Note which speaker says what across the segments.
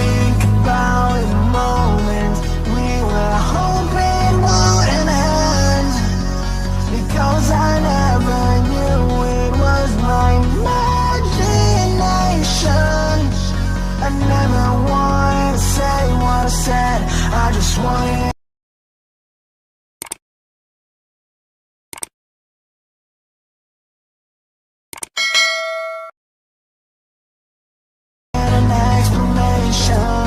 Speaker 1: think about the moment we were hoping wouldn't end, because I never knew it was my imagination. I never wanted to say what I said, I just wanted an explanation.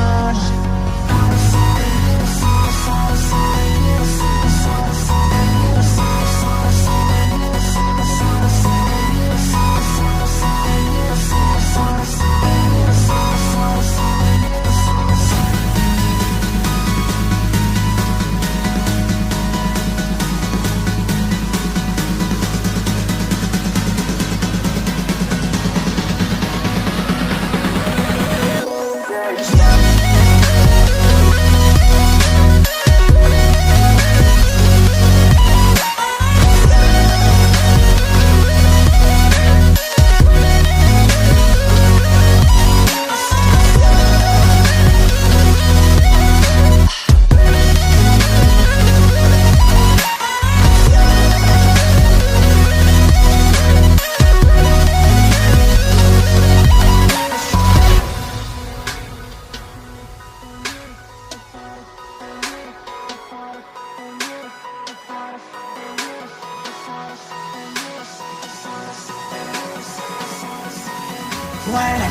Speaker 1: When